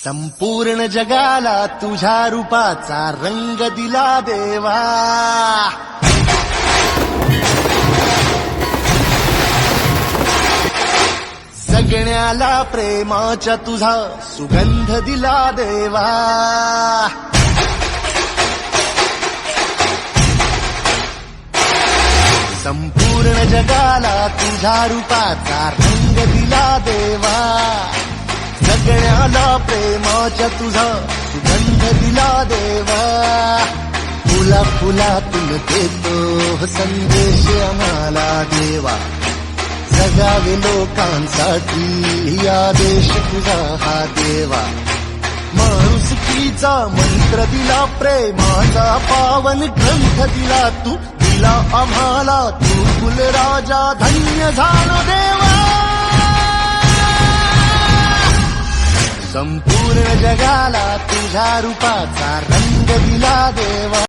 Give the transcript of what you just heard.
संपूर्ण जगाला तुझ्या रूपाचा रंग दिला देवा. जगण्याला प्रेमाच्या तुझा सुगंध दिला देवा. संपूर्ण जगाला तुझ्या रूपाचा रंग दिला देवा. जगण्याला प्रेमाच्या तुझा सुगंध दिला देवा. फुला फुलातून देतो संदेश आम्हाला देवा. जगावे लोकांसाठी आदेश तुझा हा देवा. माणुसकीचा मंत्र दिला, प्रेमाचा पावन ग्रंथ दिला तू. दिला आम्हाला तू कुलराजा, धन्य झालो देवा. संपूर्ण जगाला तुझ्या रूपाचा रंग दिला देवा.